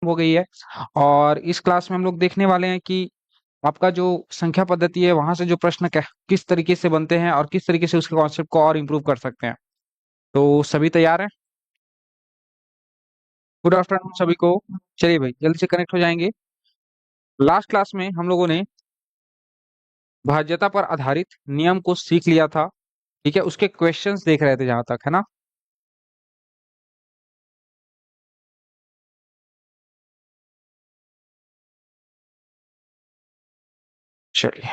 हो गई है। और इस क्लास में हम लोग देखने वाले हैं कि आपका जो संख्या पद्धति है वहां से जो प्रश्न किस तरीके से बनते हैं और किस तरीके से उसके कॉन्सेप्ट को और इम्प्रूव कर सकते हैं। तो सभी तैयार हैं? गुड आफ्टरनून सभी को। चलिए भाई जल्दी से कनेक्ट हो जाएंगे। लास्ट क्लास में हम लोगों ने भाज्यता पर आधारित नियम को सीख लिया था। ठीक है, उसके क्वेश्चंस देख रहे थे जहां तक, है ना? चलिए,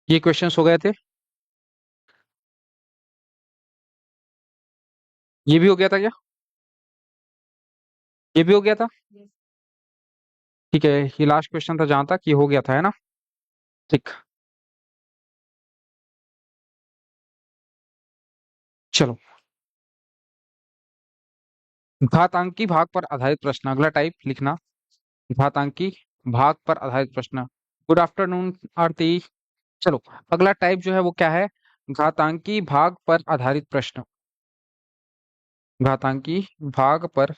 ये क्वेश्चंस हो गए थे। ये भी हो गया था क्या? ये भी हो गया था। ठीक है, ये लास्ट क्वेश्चन था जहां तक, ये हो गया था, है ना? ठीक। चलो, घातांकी भाग पर आधारित प्रश्न, अगला टाइप लिखना। घातांकी भाग पर आधारित प्रश्न। गुड आफ्टरनून आरती। चलो, अगला टाइप जो है वो क्या है? घातांकी भाग पर आधारित प्रश्न। घातांकी भाग पर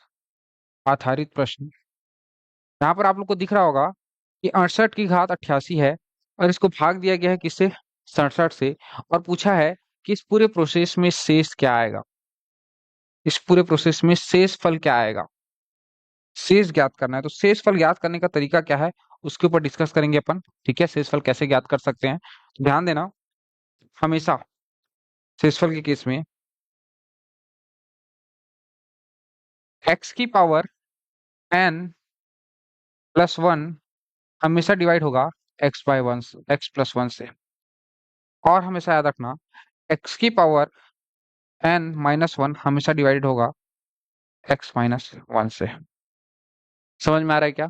आधारित प्रश्न। यहाँ पर आप लोग को दिख रहा होगा कि 68 की घात 88 है और इसको भाग दिया गया है किससे? 67 से। और पूछा है कि इस पूरे प्रोसेस में शेष क्या आएगा? इस पूरे प्रोसेस में शेष फल क्या आएगा? शेष ज्ञात करना है। तो शेष फल ज्ञात करने का तरीका क्या है उसके ऊपर डिस्कस करेंगे अपन। ठीक है, शेष फल कैसे ज्ञात कर सकते हैं, तो ध्यान देना। हमेशा शेषफल के केस में x की पावर n प्लस वन हमेशा डिवाइड होगा x बाय वन, x+1 से। और हमेशा याद रखना, x की पावर n-1 हमेशा डिवाइडेड होगा x-1 से। समझ में आ रहा है क्या?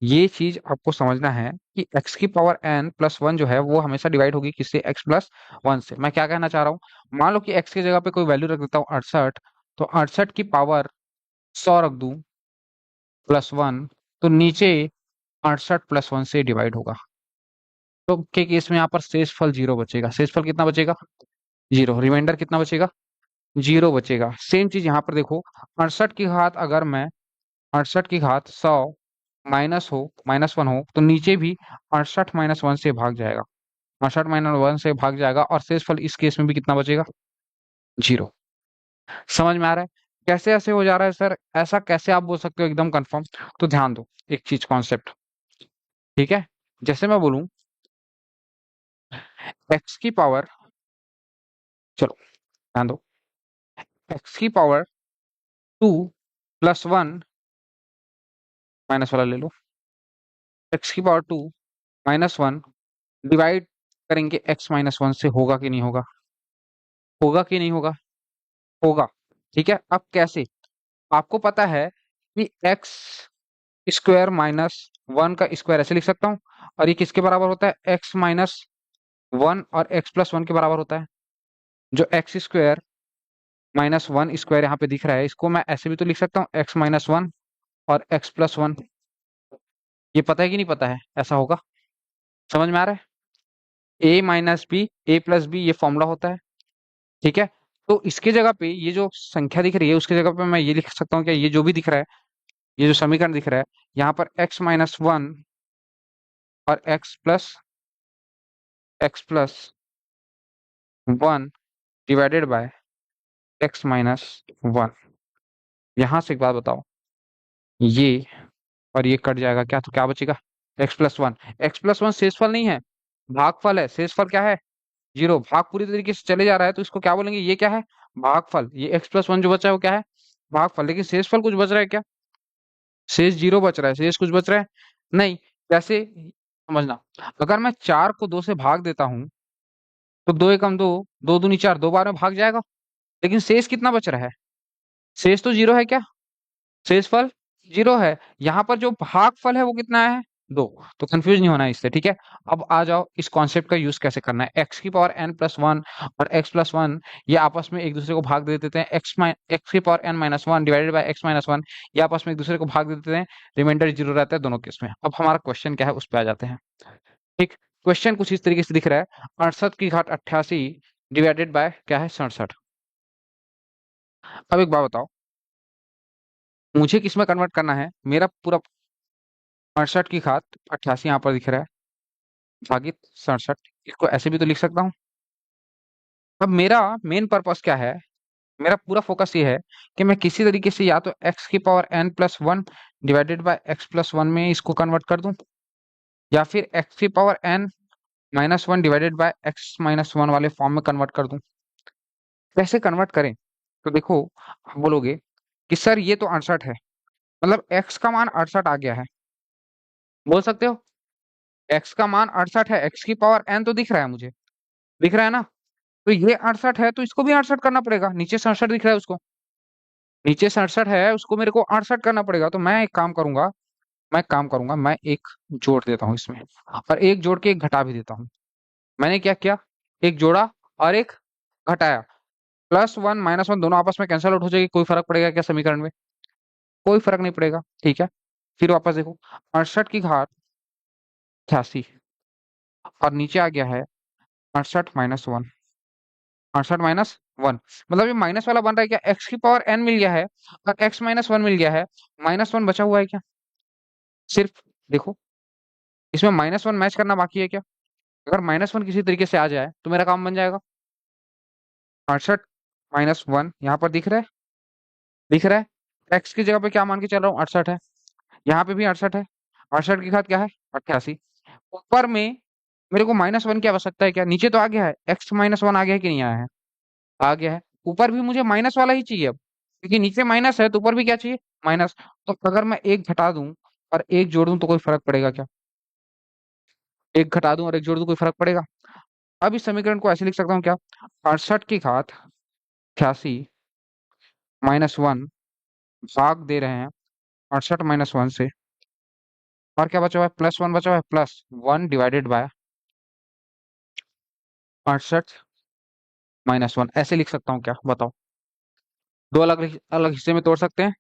ये चीज आपको समझना है कि x की पावर n+1 जो है वो हमेशा डिवाइड होगी किससे? x+1 से। मैं क्या कहना चाह रहा हूँ, मान लो कि x की जगह पे कोई वैल्यू रख देता हूँ 68, तो 68 की पावर 100 रख दूं +1, तो नीचे 68+1 से डिवाइड होगा। तो के केस में यहाँ पर शेषफल 0 बचेगा। शेषफल कितना बचेगा? 0। रिमाइंडर कितना बचेगा? 0 बचेगा। सेम चीज यहाँ पर देखो, 68 की घात अगर मैं 68 की घात 100 -1 हो तो नीचे भी 68-1 से भाग जाएगा। 68-1 से भाग जाएगा और शेषफल इस केस में भी कितना बचेगा? 0। समझ में आ रहा है कैसे ऐसे हो जा रहा है सर? ऐसा कैसे आप बोल सकते हो एकदम कंफर्म? तो ध्यान दो एक चीज, कॉन्सेप्ट। ठीक है, जैसे मैं बोलूं एक्स की पावर, चलो ध्यान दो, एक्स की पावर 2+1 माइनस वाला ले लो, एक्स की पावर 2-1 डिवाइड करेंगे x-1 से, होगा कि नहीं होगा? होगा कि नहीं होगा? होगा। ठीक है, अब कैसे? आपको पता है कि एक्स स्क्वायर माइनस वन का स्क्वायर ऐसे लिख सकता हूँ, और ये किसके बराबर होता है? x-1 और x+1 के बराबर होता है। जो x² - 1² यहाँ पे दिख रहा है, इसको मैं ऐसे भी तो लिख सकता हूँ, x-1 और x+1। ये पता है कि नहीं पता है? ऐसा होगा। समझ में आ रहा है? a-b a+b ये फॉर्मूला होता है। ठीक है, तो इसके जगह पे ये जो संख्या दिख रही है उसके जगह पे मैं ये लिख सकता हूँ क्या? ये जो भी दिख रहा है, ये जो समीकरण दिख रहा है, यहाँ पर x-1 और x+1 डिवाइडेड बाय x-1। यहाँ से एक बात बताओ, ये और ये कट जाएगा क्या? तो क्या बचेगा? x+1। x+1 शेषफल नहीं है, भागफल है। शेषफल क्या है? 0। भाग पूरी तरीके से चले जा रहा है तो इसको क्या बोलेंगे? ये क्या है? भागफल। ये x+1 जो बचा है वो क्या है? भागफल। लेकिन शेषफल कुछ बच रहा है क्या? शेष 0 बच रहा है। शेष कुछ बच रहा है? नहीं। कैसे? समझना, अगर मैं 4 को 2 से भाग देता हूं तो 2 एकम 2, 2 दूनी 4, 2 बार में भाग जाएगा। लेकिन शेष कितना बच रहा है? शेष तो 0 है क्या? शेषफल 0 है। यहाँ पर जो भागफल है वो कितना है? 2। तो कंफ्यूज नहीं होना है इससे। ठीक है, अब आ जाओ इस कॉन्सेप्ट का यूज कैसे करना है। एक्स की पावर n+1 और x+1 ये आपस में एक दूसरे को भाग दे देते हैं। एक्स की power n-1 divided by x-1 ये आपस में एक दूसरे को भाग दे देते हैं। रिमाइंडर 0 रहता है दोनों केस में। अब हमारा क्वेश्चन क्या है उस पर आ जाते हैं। ठीक, क्वेश्चन कुछ इस तरीके से दिख रहा है, 68 की घात 88 डिवाइडेड बाय क्या है 67। अब एक बात बताओ, मुझे किस में कन्वर्ट करना है? मेरा पूरा 68 की घात 88 यहाँ पर दिख रहा है, भागित 67, इसको ऐसे भी तो लिख सकता हूँ। अब मेरा मेन पर्पस क्या है? मेरा पूरा फोकस ये है कि मैं किसी तरीके से या तो x⁻n+1 डिवाइडेड बाय x+1 में इसको कन्वर्ट कर दूं, या फिर x⁻n-1 डिवाइडेड बाय x-1 वाले फॉर्म में कन्वर्ट कर दूं। कैसे कन्वर्ट करें? तो देखो, आप बोलोगे कि सर ये तो 68 है, मतलब x का मान 68 आ गया है, बोल सकते हो। x का मान 68 है, x⁻n तो दिख रहा है मुझे, दिख रहा है ना? तो ये 68 है तो इसको भी 68 करना पड़ेगा, नीचे 67 दिख रहा है उसको, नीचे 67 है उसको मेरे को 68 करना पड़ेगा। तो मैं एक जोड़ देता हूँ इसमें, और एक जोड़ के एक घटा भी देता हूँ। मैंने क्या किया, एक जोड़ा और एक घटाया। +1 - 1 दोनों आपस में कैंसिल आउट हो जाएगी, कोई फर्क पड़ेगा क्या समीकरण में? कोई फर्क नहीं पड़ेगा, ठीक है। फिर वापस देखो, 68 की घात 88 और नीचे आ गया है 68 - 1, 68 - 1, मतलब ये माइनस वाला बन रहा है क्या? x⁻n मिल गया है और x-1 मिल गया है, -1 बचा हुआ है क्या? सिर्फ देखो, इसमें -1 मैच करना बाकी है क्या? अगर -1 किसी तरीके से आ जाए तो मेरा काम बन जाएगा। 68 - 1 यहाँ पर दिख रहा है, दिख रहा है। x की जगह पे क्या मान के चल रहा हूँ, 68 है, यहाँ पे भी 68 है। 68 की घात क्या है, 88। ऊपर में मेरे को -1 की आवश्यकता है क्या? नीचे तो आ गया है, x-1 आ गया है कि नहीं आया है? आ गया है। ऊपर भी मुझे माइनस वाला ही चाहिए अब, क्योंकि नीचे माइनस है तो ऊपर भी क्या चाहिए, माइनस। तो अगर मैं एक घटा दूं और एक जोड़ दूं तो कोई फर्क पड़ेगा क्या? एक घटा दूं और एक जोड़ दूं, कोई फर्क पड़ेगा? अब इस समीकरण को ऐसे लिख सकता हूँ क्या, 68 की घात 88 - 1 भाग दे रहे हैं 68 - 1 से, और क्या बचा हुआ है, +1 बचा हुआ है, +1 डिवाइडेड बाय 68 - 1, ऐसे लिख सकता हूँ क्या, बताओ? दो अलग अलग हिस्से में तोड़ सकते हैं,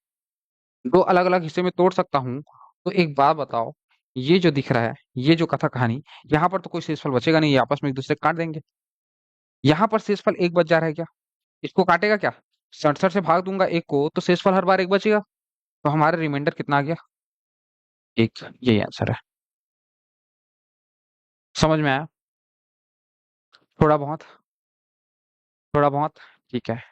दो अलग अलग हिस्से में तोड़ सकता हूँ। तो एक बात बताओ, ये जो दिख रहा है, ये जो कथा कहानी, यहाँ पर तो कोई शेषफल बचेगा नहीं, ये आपस में एक दूसरे को काट देंगे। यहाँ पर शेषफल एक बच जा रहा है क्या? इसको काटेगा क्या? 67 से भाग दूंगा एक को तो शेषफल हर बार एक बचेगा, तो हमारा रिमाइंडर कितना आ गया, एक। यही आंसर है। समझ में आया? थोड़ा बहुत, थोड़ा बहुत, ठीक है।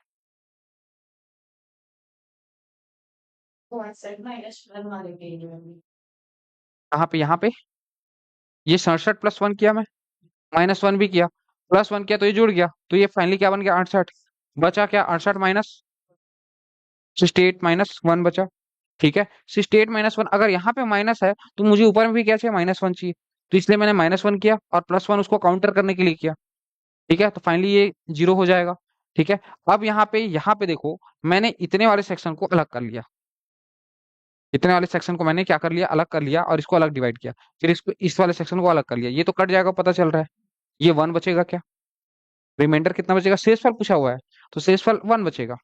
कहाँ पे, यहाँ पे? ये 67 + 1 किया मैं, -1 भी किया, +1 किया तो ये जुड़ गया, तो ये फाइनली क्या बन गया, 68। बचा क्या, 68 माइनस 68 - 1 बचा, ठीक है। 68 - 1, अगर यहाँ पे माइनस है तो मुझे ऊपर में भी क्या चाहिए, -1 चाहिए, तो इसलिए मैंने -1 किया और +1 उसको काउंटर करने के लिए किया, ठीक है। तो फाइनली ये 0 हो जाएगा, ठीक है। अब यहाँ पे देखो, मैंने इतने वाले सेक्शन को अलग कर लिया, इतने वाले सेक्शन को मैंने क्या कर लिया, अलग कर लिया, और इसको अलग डिवाइड किया, फिर इसको इस वाले सेक्शन को अलग कर लिया, ये तो कट जाएगा, पता चल रहा है। ये 1 बचेगा क्या, रिमाइंडर कितना बचेगा, शेषफल पूछा हुआ है, तो शेषफल 1 बचेगा,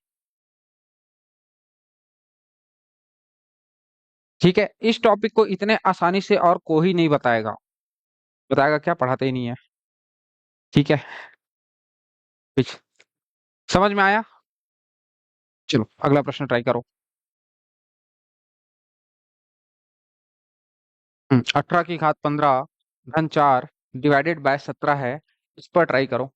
ठीक है। इस टॉपिक को इतने आसानी से और कोई नहीं बताएगा, बताएगा क्या, पढ़ाते ही नहीं है, ठीक है। कुछ समझ में आया? चलो अगला प्रश्न ट्राई करो। 18 की घात 15 - 4 डिवाइडेड बाय 17 है, इस पर ट्राई करो।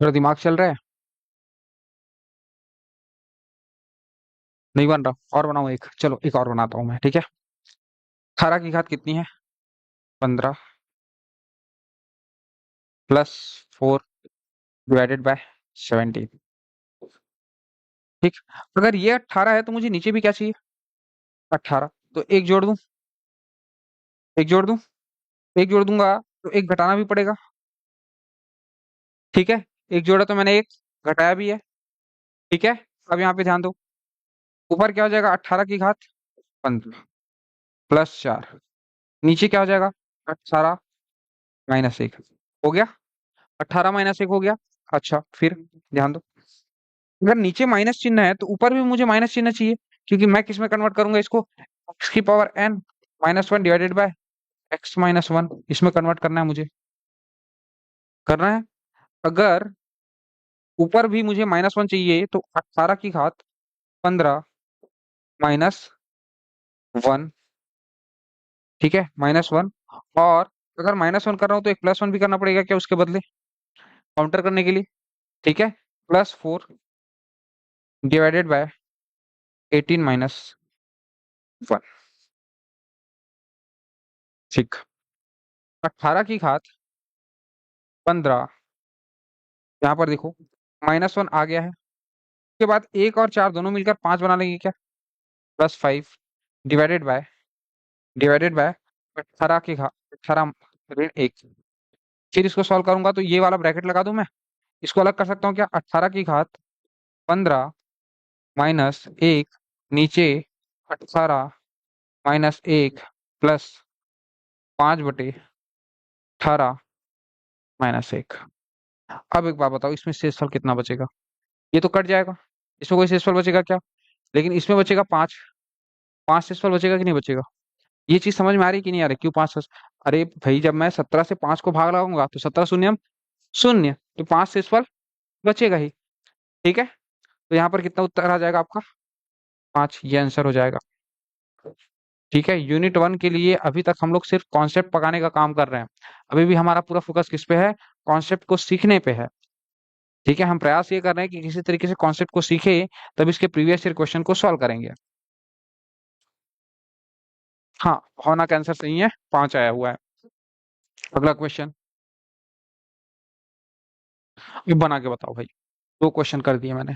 थोड़ा दिमाग चल रहा है? नहीं बन रहा, और बनाऊं एक, चलो एक और बनाता हूँ मैं, ठीक है। 18 की घात कितनी है? 15 प्लस 4 डिवाइडेड बाय 17। ठीक। अगर ये 18 है तो मुझे नीचे भी क्या चाहिए? 18। तो एक जोड़ दूं, एक जोड़ दूं, एक जोड़ दूंगा तो एक घटाना भी पड़ेगा। ठीक है, एक जोड़ा तो मैंने, एक घटाया भी है। ठीक है। अब यहाँ पे ध्यान दो, ऊपर क्या हो जाएगा? 18 की घात 15 प्लस 4, नीचे क्या हो जाएगा? 18 माइनस 1 हो गया। 18 माइनस 1 हो गया। अच्छा फिर ध्यान दो, अगर नीचे माइनस चिन्ह है तो ऊपर भी मुझे माइनस चिन्ह चाहिए, क्योंकि मैं किस में कन्वर्ट करूंगा इसको? एक्स की power n minus one divided by x minus one, इसमें कन्वर्ट करना है मुझे, करना है। अगर ऊपर भी मुझे माइनस वन चाहिए तो 18 की घात 15 माइनस वन, ठीक है, माइनस वन। और अगर माइनस वन कर रहा हूँ तो एक प्लस वन भी करना पड़ेगा क्या उसके बदले, काउंटर करने के लिए? ठीक है, plus 4 divided by 18 minus one. ठीक। 18 की घात 15, यहाँ पर देखो माइनस वन आ गया है, उसके बाद एक और चार दोनों मिलकर पांच बना लेंगे क्या? प्लस 5 डिवाइडेड बाय 18 की घात 18 ऋण एक। फिर इसको सॉल्व करूंगा तो ये वाला ब्रैकेट लगा दूं मैं, इसको अलग कर सकता हूँ क्या? 18 की घात 15 माइनस एक, नीचे 18 माइनस एक प्लस 5/18 माइनस एक। अब एक बात बताओ, इसमें शेषफल कितना बचेगा? ये तो कट जाएगा, इसमें कोई शेषफल बचेगा क्या? लेकिन इसमें बचेगा पांच, पांच शेषफल बचेगा कि नहीं बचेगा? ये चीज समझ में आ रही कि नहीं आ रही? क्यों पांच अरे भाई, जब मैं 17 से 5 को भाग लगाऊंगा तो 17 शून्यम शून्य, तो पांच शेषफल बचेगा ही। ठीक है, तो यहाँ पर कितना उत्तर आ जाएगा आपका? पांच, ये आंसर हो जाएगा। ठीक है, यूनिट वन के लिए अभी तक हम लोग सिर्फ कॉन्सेप्ट पकाने का काम कर रहे हैं, अभी भी हमारा पूरा फोकस किस पे है? कॉन्सेप्ट को सीखने पे है। ठीक है, हम प्रयास ये कर रहे हैं कि किसी तरीके से कॉन्सेप्ट को सीखे, तब इसके प्रीवियस ईयर क्वेश्चन को सॉल्व करेंगे। हाँ, होना का आंसर सही है, पांच आया हुआ है। अगला क्वेश्चन ये बना के बताओ भाई, दो क्वेश्चन कर दिए मैंने।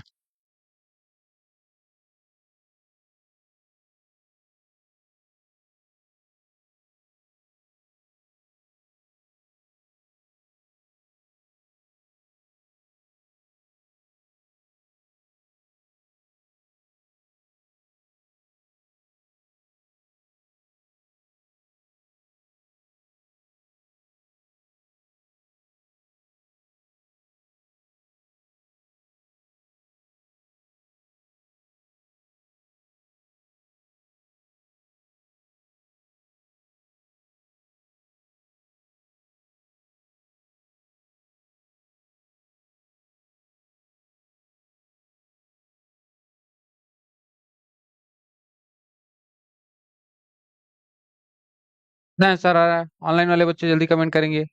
नहीं सर आ रहा है, ऑनलाइन वाले बच्चे जल्दी कमेंट करेंगे,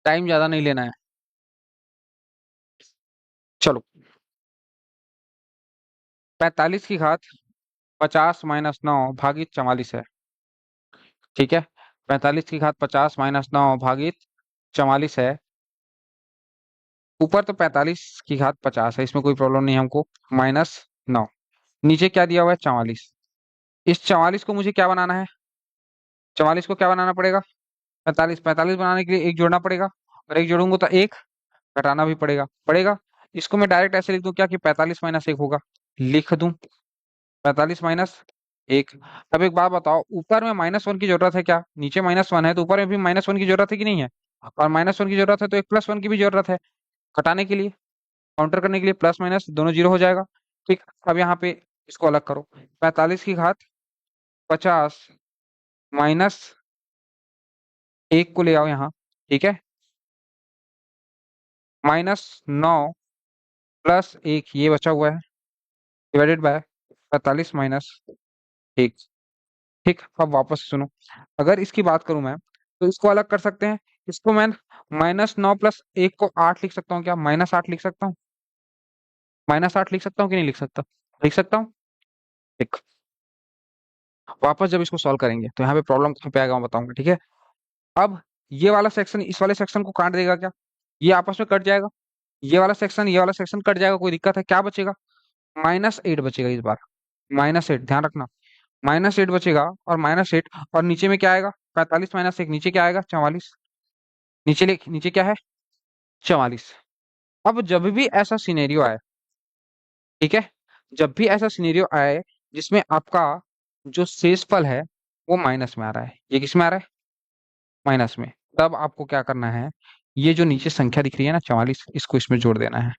टाइम ज्यादा नहीं लेना है। चलो, 45 की घात 50 - 9 भागित 44 है। ठीक है, 45 की घात 50 - 9 भागित 44 है। ऊपर तो 45 की घात 50 है, इसमें कोई प्रॉब्लम नहीं है हमको, -9, नीचे क्या दिया हुआ है? 44। इस 44 को मुझे क्या बनाना है? 44 को क्या बनाना पड़ेगा? 45, 45 बनाने के लिए एक जोड़ना पड़ेगा, और एक जोड़ूंगा तो एक घटाना भी पड़ेगा, पड़ेगा। इसको मैं डायरेक्ट ऐसे लिख दूं क्या कि 45 माइनस एक होगा? लिख दूं 45 माइनस एक। अब एक बात बताओ, ऊपर में माइनस वन की जरूरत है क्या? नीचे माइनस वन है तो ऊपर में भी माइनस वन की जरूरत है कि नहीं है? और माइनस वन की जरूरत है तो एक प्लस वन की भी जरूरत है, घटाने के लिए, काउंटर करने के लिए, प्लस माइनस दोनों जीरो हो जाएगा। ठीक। अब यहाँ पे इसको अलग करो, 45 की घात 50 माइनस एक को ले आओ यहाँ। ठीक है, -9 प्लस एक ये बचा हुआ है, डिवाइडेड बाय 45 माइनस एक। ठीक, अब वापस सुनो, अगर इसकी बात करूं मैं तो इसको अलग कर सकते हैं। इसको मैं -9 प्लस एक को 8 लिख सकता हूँ क्या? -8 लिख सकता हूँ। -8 लिख सकता हूँ कि नहीं लिख सकता? लिख सकता हूँ। एक वापस जब इसको सॉल्व करेंगे तो यहाँ पे प्रॉब्लम कहाँ पे आएगा मैं बताऊंगा, ठीक है। अब ये वाला सेक्शन इस वाले सेक्शन को काट देगा क्या? ये आपस में कट जाएगा। ये वाला सेक्शन कट जाएगा, कोई दिक्कत है? क्या बचेगा? -8 बचेगा इस बार। -8, ध्यान रखना। -8 बचेगा, और -8, और नीचे में क्या आएगा? 45 -1, नीचे क्या आएगा? 44। नीचे क्या है? 44। अब जब भी ऐसा सिनेरियो आए, ठीक है, जब भी ऐसा सिनेरियो आए जिसमें आपका जो शेषफल है वो माइनस में आ रहा है, ये किस में आ रहा है? माइनस में। तब आपको क्या करना है, ये जो नीचे संख्या दिख रही है ना 44, इसको इसमें जोड़ देना है,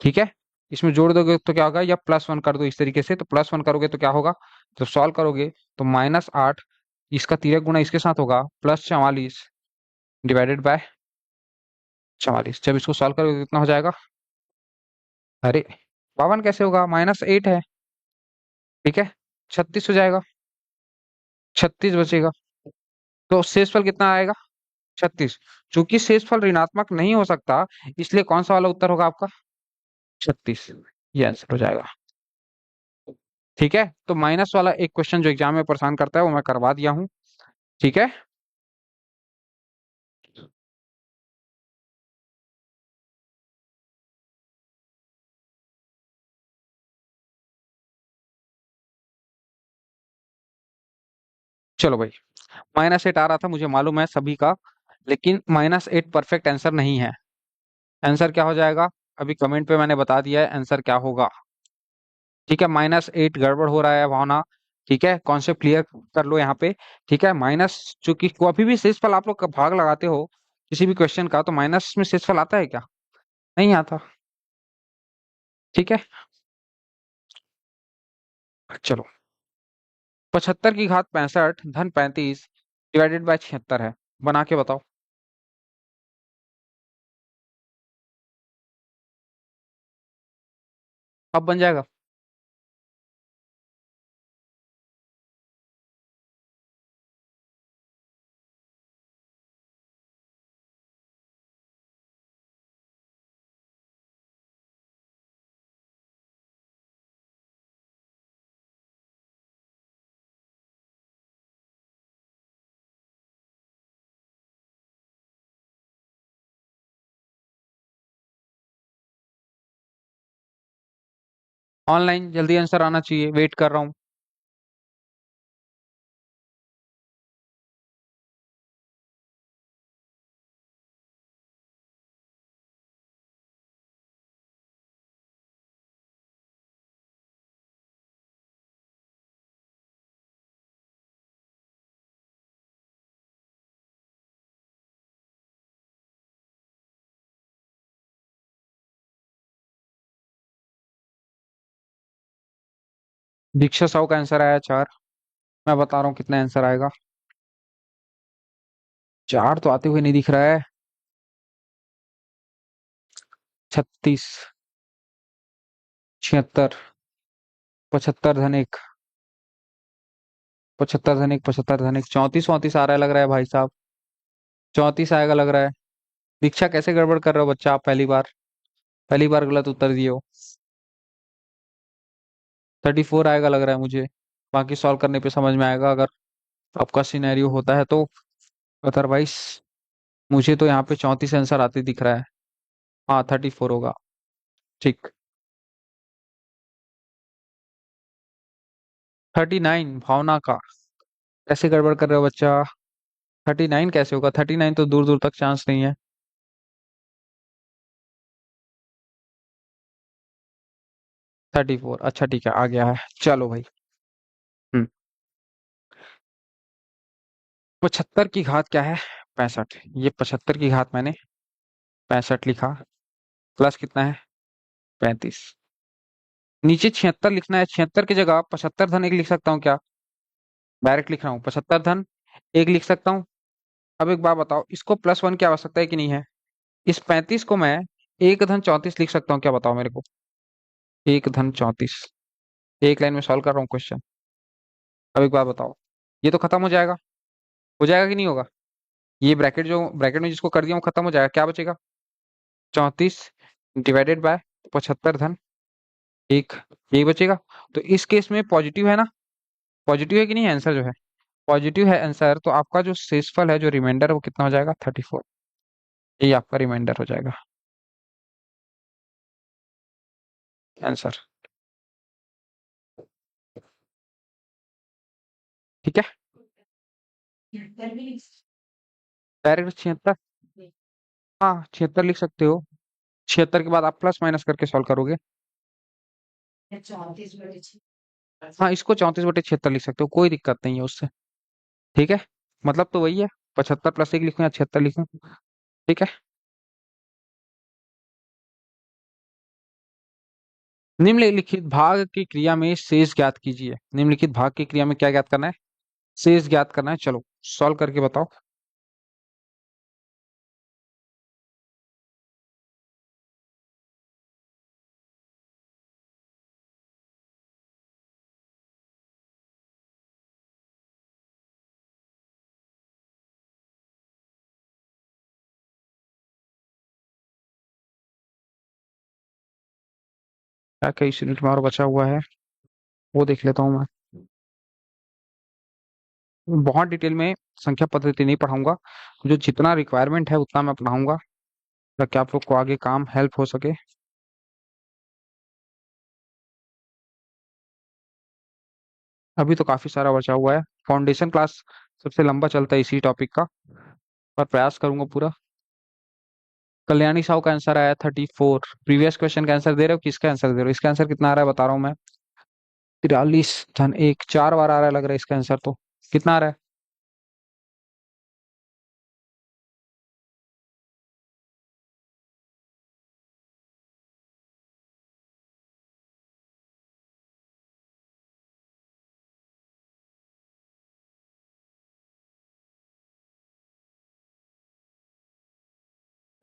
ठीक है। इसमें जोड़ दोगे तो क्या होगा, या +1 कर दो इस तरीके से, तो +1 करोगे तो क्या होगा, जब सॉल्व करोगे तो -8, इसका तिर्यक गुणा इसके साथ होगा, +44 डिवाइडेड बाय 44। जब इसको सॉल्व करोगे तो कितना हो जाएगा? अरे 52 कैसे होगा? -8 है, ठीक है। 36 हो जाएगा, 36 बचेगा। तो शेषफल कितना आएगा? 36। चूंकि शेषफल ऋणात्मक नहीं हो सकता, इसलिए कौन सा वाला उत्तर होगा आपका? 36। ये आंसर हो जाएगा, ठीक है। तो माइनस वाला एक क्वेश्चन जो एग्जाम में परेशान करता है वो मैं करवा दिया हूँ, ठीक है। चलो भाई, -8 आ रहा था मुझे मालूम है सभी का, लेकिन -8 परफेक्ट आंसर नहीं है। आंसर क्या हो जाएगा? अभी कमेंट पे मैंने बता दिया है आंसर क्या होगा, ठीक है। -8 गड़बड़ हो रहा है भावना, ठीक है, कॉन्सेप्ट क्लियर कर लो यहाँ पे, ठीक है। माइनस, चूंकि कभी भी शेषफल आप लोग का भाग लगाते हो किसी भी क्वेश्चन का, तो माइनस में शेषफल आता है क्या? नहीं आता, ठीक है। चलो, 75 की घात 65 धन 35 डिवाइडेड बाय 76 है, बना के बताओ। अब बन जाएगा। ऑनलाइन जल्दी आंसर आना चाहिए, वेट कर रहा हूँ। दीक्षा साहू का आंसर आया 4। मैं बता रहा हूँ कितना आंसर आएगा। 4 तो आते हुए नहीं दिख रहा है। 36, 76, 75 धन 1, 75 धन 1, 75 धन 1, 34 आ रहा है लग रहा है भाई साहब। 34 आएगा लग रहा है। दीक्षा कैसे गड़बड़ कर रहे हो बच्चा, आप पहली बार गलत उत्तर दिए हो। 34 आएगा लग रहा है मुझे, बाकी सॉल्व करने पे समझ में आएगा अगर आपका सिनेरियो होता है तो। अदरवाइज मुझे तो यहाँ पे 34 आंसर आते दिख रहा है। हाँ, 34 होगा, ठीक। 39 भावना का, कैसे गड़बड़ कर रहे हो बच्चा? 39 कैसे होगा? 39 तो दूर दूर तक चांस नहीं है। 34, अच्छा ठीक है, आ गया है, चलो भाई। हम्म 75 की घात क्या है? 65। ये 75 की घात मैंने 65 लिखा, प्लस कितना है? 35। नीचे 76 लिखना है, 76 की जगह 75 धन 1 लिख सकता हूँ क्या? डायरेक्ट लिख रहा हूँ, 75 धन 1 लिख सकता हूँ। अब एक बात बताओ, इसको +1 की आवश्यकता है कि नहीं है? इस 35 को मैं 1 धन 34 लिख सकता हूँ क्या, बताओ मेरे को? 1 धन 34, एक लाइन में सॉल्व कर रहा हूँ क्वेश्चन। अब एक बात बताओ, ये तो खत्म हो जाएगा कि नहीं होगा? ये ब्रैकेट में जिसको कर दिया वो खत्म हो जाएगा, क्या बचेगा? 34 डिवाइडेड बाय तो 75 धन एक, यही बचेगा। तो इस केस में पॉजिटिव है ना, पॉजिटिव है कि नहीं आंसर जो है, पॉजिटिव है आंसर, तो आपका जो शेषफल है, जो रिमाइंडर है, वो कितना हो जाएगा, 34। यही आपका रिमाइंडर हो जाएगा आंसर। ठीक है, डायरेक्ट 76। हाँ 76 लिख सकते हो। 76 के बाद आप प्लस माइनस करके सॉल्व करोगे। हाँ इसको 34/76 लिख सकते हो, कोई दिक्कत नहीं है उससे। ठीक है, मतलब तो वही है, 75 + 1 लिखूं या 76 लिखूं। ठीक है, निम्नलिखित भाग की क्रिया में शेष ज्ञात कीजिए। निम्नलिखित भाग की क्रिया में क्या ज्ञात करना है, शेष ज्ञात करना है। चलो सॉल्व करके बताओ। क्या क्या इस यूनिट में और बचा हुआ है, वो देख लेता हूँ मैं। बहुत डिटेल में संख्या पद्धति नहीं पढ़ाऊंगा, जो जितना रिक्वायरमेंट है उतना मैं पढ़ाऊंगा, ताकि आप लोग को आगे काम हेल्प हो सके। अभी तो काफी सारा बचा हुआ है। फाउंडेशन क्लास सबसे लंबा चलता है इसी टॉपिक का, पर प्रयास करूंगा पूरा। कल्याणी साहू का आंसर आया 34। प्रीवियस क्वेश्चन का आंसर दे रहे हो, किसका आंसर दे रहे हो, इसका आंसर कितना आ रहा है बता रहा हूँ मैं। 43 धन 1, 4 बार आ रहा है लग रहा है इसका आंसर तो। कितना आ रहा है,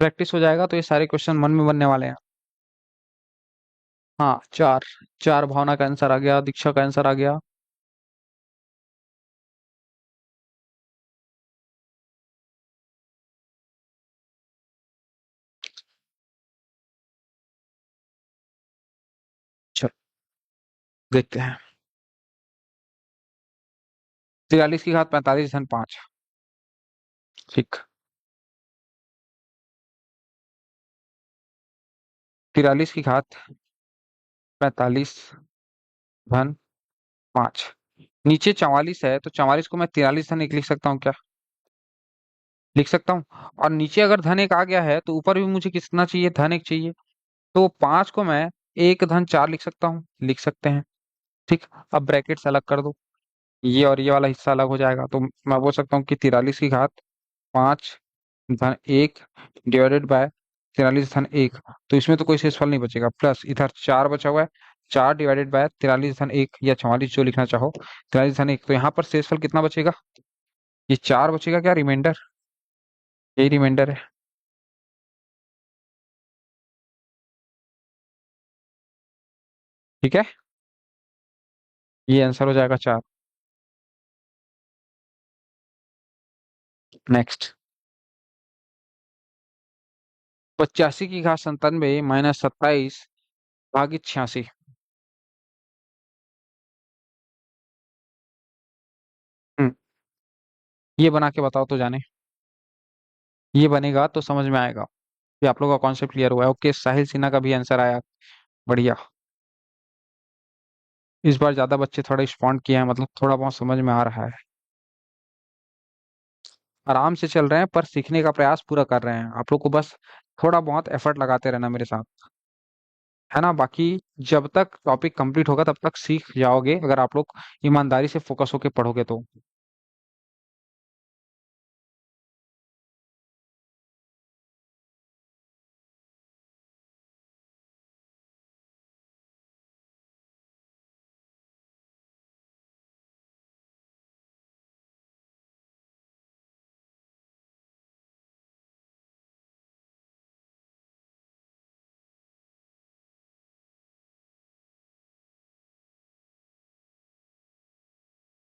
प्रैक्टिस हो जाएगा तो ये सारे क्वेश्चन मन में बनने वाले हैं। हाँ 4, 4 भावना का आंसर आ गया, दीक्षा का आंसर आ गया। चलो देखते हैं। 43 की घात 45 धन 5। ठीक, 43 की घात 45 धन 5। नीचे 44 है, तो 44 को मैं 43 धन 1 लिख सकता हूँ क्या, लिख सकता हूँ। और नीचे अगर धन 1 आ गया है तो ऊपर भी मुझे कितना चाहिए, धन 1 चाहिए। तो 5 को मैं 1 धन 4 लिख सकता हूँ, लिख सकते हैं। ठीक, अब ब्रैकेट्स अलग कर दो, ये और ये वाला हिस्सा अलग हो जाएगा, तो मैं बोल सकता हूँ कि 43 की घात 5 धन 1 डिवाइडेड बाय 43 धन 1। तो इसमें तो कोई शेषफल नहीं बचेगा, प्लस इधर 4 बचा हुआ है, 4 डिवाइडेड बाय 43 धन 1 या 44 जो लिखना चाहो, 43 धन 1। तो यहाँ पर शेषफल कितना बचेगा, ये 4 बचेगा क्या, रिमाइंडर, यही रिमाइंडर है। ठीक है, ये आंसर हो जाएगा 4। नेक्स्ट, 85 की घात 97 - 27 भागित 86। हम्म, ये बना के बताओ तो जाने, ये बनेगा तो समझ में आएगा कि आप लोगों का कॉन्सेप्ट क्लियर हुआ है। ओके, साहिल सिन्हा का भी आंसर आया, बढ़िया। इस बार ज्यादा बच्चे थोड़ा रिस्पॉन्ड किए हैं, मतलब थोड़ा बहुत समझ में आ रहा है। आराम से चल रहे हैं पर सीखने का प्रयास पूरा कर रहे हैं, आप लोग को बस थोड़ा बहुत एफर्ट लगाते रहना मेरे साथ, है ना। बाकी जब तक टॉपिक कंप्लीट होगा तब तक सीख जाओगे, अगर आप लोग ईमानदारी से फोकस होके पढ़ोगे तो।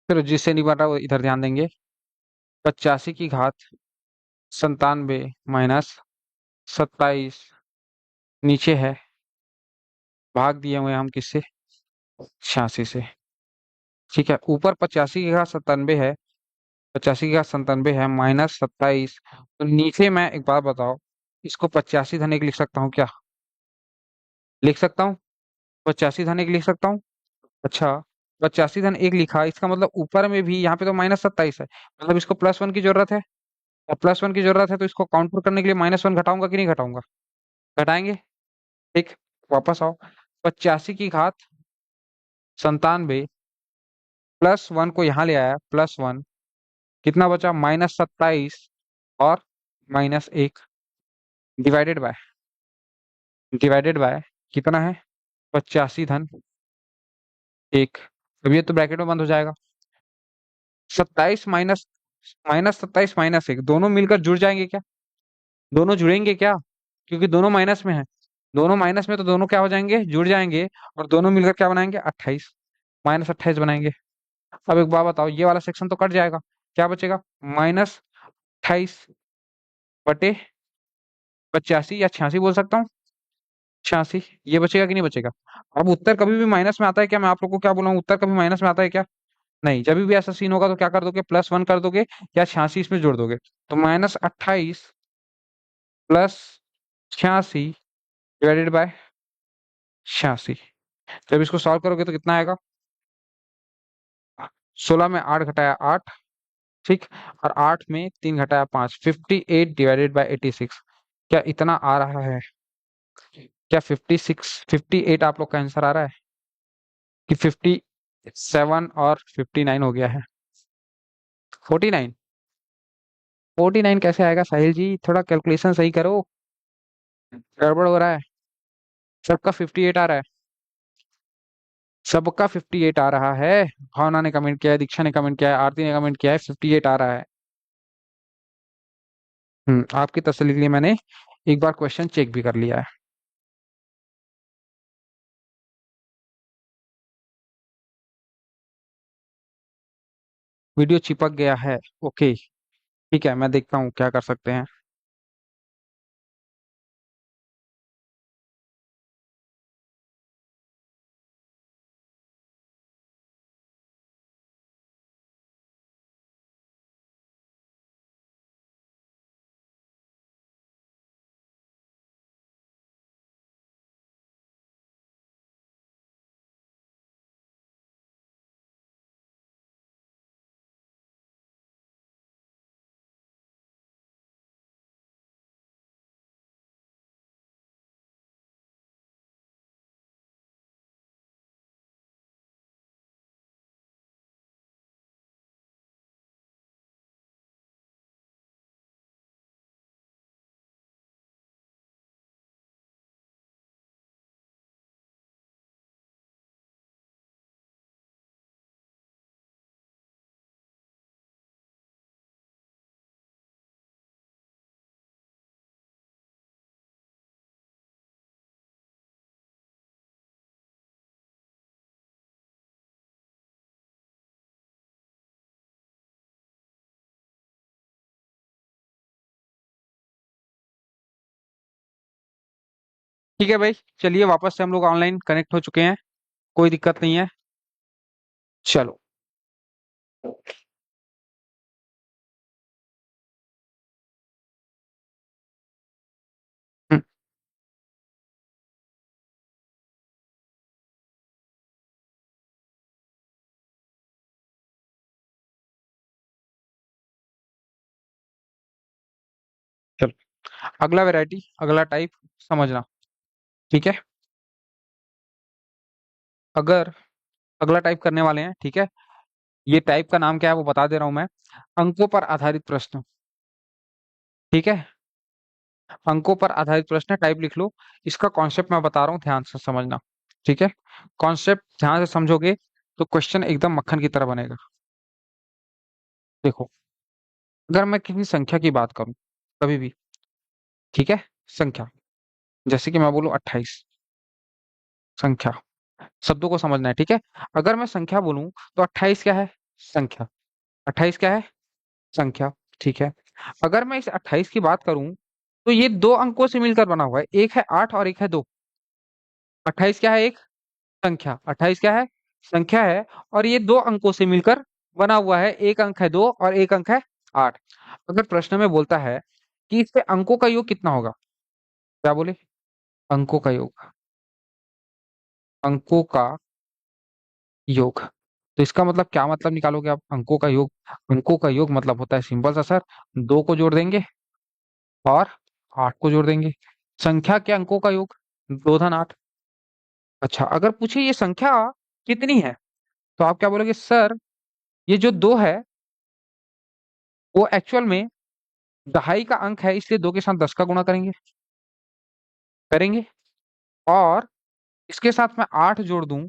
फिर जिससे नहीं बन रहा वो इधर ध्यान देंगे। 85 की घात 97 - 27 नीचे है, भाग दिए हुए हैं हम किससे? 86 से। ठीक है, ऊपर 85 का 97 है, 85 का 97 है, -27। तो नीचे मैं एक बात बताओ, इसको 85 धन 1 लिख सकता हूँ क्या? लिख सकता हूँ? 85 धन 1 लिख सकता हूँ। अच्छा, 85 धन 1 लिखा, इसका मतलब ऊपर में भी यहाँ पे तो -27 है, मतलब इसको +1 की जरूरत है। और +1 की जरूरत है तो इसको काउंटर करने के लिए -1 घटाऊंगा कि नहीं घटाऊंगा? घटाएंगे। ठीक, वापस आओ। 85 की घात 97 +1 को यहाँ ले आया, +1, कितना बचा? -27 और -1, डिवाइडेड बाय कितना है? 85 धन 1। अब ये तो ब्रैकेट में बंद हो जाएगा। 27 माइनस -27 -1 दोनों मिलकर जुड़ जाएंगे क्या? दोनों जुड़ेंगे क्या? क्योंकि दोनों माइनस में है। दोनों माइनस में तो दोनों क्या हो जाएंगे? जुड़ जाएंगे। और दोनों मिलकर क्या बनाएंगे? 28, -28 बनाएंगे। अब एक बात बताओ, ये वाला सेक्शन तो कट जाएगा, क्या बचेगा? -28/85 या 86 बोल सकता हूँ। 86, ये बचेगा कि नहीं बचेगा? अब उत्तर कभी भी माइनस में आता है क्या? मैं आप लोग को क्या बोला हूँ, उत्तर कभी माइनस में आता है क्या? नहीं, जब भी ऐसा सीन होगा तो क्या कर दोगे? +1 कर दोगे या 86 इसमें जोड़ दोगे। तो -28 + 86 डिवाइडेड बाय 86। जब इसको सॉल्व करोगे तो कितना आएगा? 16 में 8 घटाया 8, ठीक, और 8 में 3 घटाया 5, 58/86। क्या इतना आ रहा है? क्या 56 58 आप लोग का आंसर आ रहा है कि 57 और 59 हो गया है? 49? 49 कैसे आएगा साहिल जी? थोड़ा कैलकुलेशन सही करो, गड़बड़ हो रहा है। सबका 58 आ रहा है, सबका 58 आ रहा है। भावना ने कमेंट किया है, दीक्षा ने कमेंट किया है, आरती ने कमेंट किया है, 58 आ रहा है। आपकी तसल्ली के लिए मैंने एक बार क्वेश्चन चेक भी कर लिया है। वीडियो चिपक गया है, ओके, ठीक है, मैं देखता हूँ क्या कर सकते हैं। ठीक है भाई, चलिए वापस से हम लोग ऑनलाइन कनेक्ट हो चुके हैं, कोई दिक्कत नहीं है। चलो। हम्म, चलो, अगला वैरायटी, अगला टाइप समझना, ठीक है? अगर अगला टाइप करने वाले हैं, ठीक है, ये टाइप का नाम क्या है वो बता दे रहा हूं मैं। अंकों पर आधारित प्रश्न, ठीक है, अंकों पर आधारित प्रश्न टाइप लिख लो। इसका कॉन्सेप्ट मैं बता रहा हूँ, ध्यान से समझना, ठीक है? कॉन्सेप्ट ध्यान से समझोगे तो क्वेश्चन एकदम मक्खन की तरह बनेगा। देखो, अगर मैं किसी संख्या की बात करूं कभी भी, ठीक है, संख्या, जैसे कि मैं बोलूं 28, संख्या, शब्दों को समझना है, ठीक है? अगर मैं संख्या बोलूं तो 28 क्या है? संख्या। 28 क्या है? संख्या, ठीक है। अगर मैं इस 28 की बात करूं तो ये दो अंकों से मिलकर बना हुआ है, एक है 8 और एक है 2। 28 क्या है? एक संख्या। 28 क्या है? संख्या है। और ये दो अंकों से मिलकर बना हुआ है। एक अंक है 2 और एक अंक है 8। अगर प्रश्न में बोलता है कि इसके अंकों का योग कितना होगा, क्या बोले? अंकों का योग। अंकों का योग। तो इसका मतलब क्या मतलब निकालोगे आप? अंकों का योग। अंकों का योग मतलब होता है सिंपल सा सर, 2 को जोड़ देंगे और 8 को जोड़ देंगे। संख्या के अंकों का योग 2 धन 8। अच्छा, अगर पूछे ये संख्या कितनी है, तो आप क्या बोलोगे? सर ये जो 2 है वो एक्चुअल में दहाई का अंक है, इसलिए 2 के साथ 10 का गुणा करेंगे। करेंगे। और इसके साथ मैं 8 जोड़ दूं,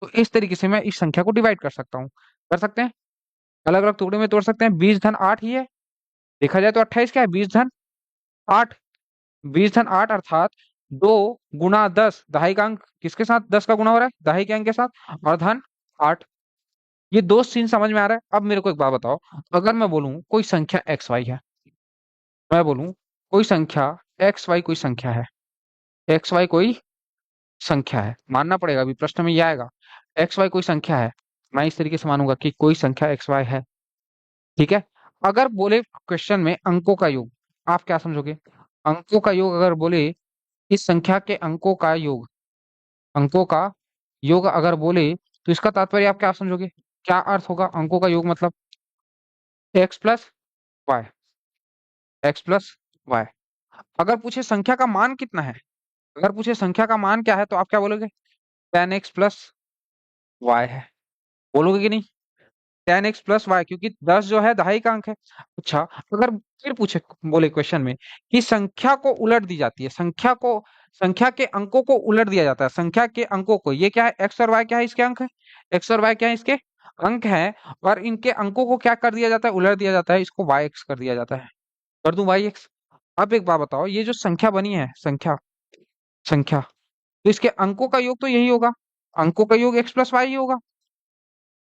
तो इस तरीके से मैं इस संख्या को डिवाइड कर सकता हूँ। कर सकते हैं। अलग अलग टुकड़े में तोड़ सकते हैं। 20 धन 8 ही है। देखा जाए तो 28 क्या है? 20 धन 8। 20 धन 8 अर्थात 2 गुणा 10, दहाई का अंक किसके साथ 10 का गुणा हो रहा है? दहाई के अंक के साथ। और धन 8। ये दो सीन समझ में आ रहा है? अब मेरे को एक बात बताओ, अगर मैं बोलूं कोई संख्या एक्स वाई है, मैं बोलूं कोई संख्या एक्स वाई कोई संख्या है, एक्स वाई कोई संख्या है, मानना पड़ेगा, अभी प्रश्न में ये आएगा एक्स वाई कोई संख्या है। मैं इस तरीके से मानूंगा कि कोई संख्या एक्स वाई है। ठीक है। अगर बोले क्वेश्चन में अंकों का योग, आप क्या समझोगे? अंकों का योग अगर बोले इस संख्या के अंकों का योग, अंकों का योग अगर बोले, तो इसका तात्पर्य आप क्या समझोगे? क्या अर्थ होगा अंकों का योग? मतलब x plus y. X plus y. अगर पूछे संख्या का मान कितना है, अगर पूछे संख्या का मान क्या है, तो आप क्या बोलोगे? 10x प्लस वाई है। बोलोगे कि नहीं? 10x प्लस वाई, क्योंकि 10 जो है दहाई का अंक है। अच्छा, अगर फिर पूछे बोले क्वेश्चन में कि संख्या को उलट दी जाती है, संख्या को, संख्या के अंकों को उलट दिया जाता है, संख्या के अंकों को, ये क्या है? एक्स और वाई क्या है? इसके अंक है। एक्स और वाई क्या है? इसके अंक है। और इनके अंकों को क्या कर दिया जाता है? उलट दिया जाता है। इसको वाई एक्स कर दिया जाता है। कर दूं वाई एक्स? अब एक बात बताओ, ये जो संख्या बनी है, संख्या, संख्या, तो इसके अंकों का योग तो यही होगा। अंकों का योग एक्स प्लस वाई ही होगा।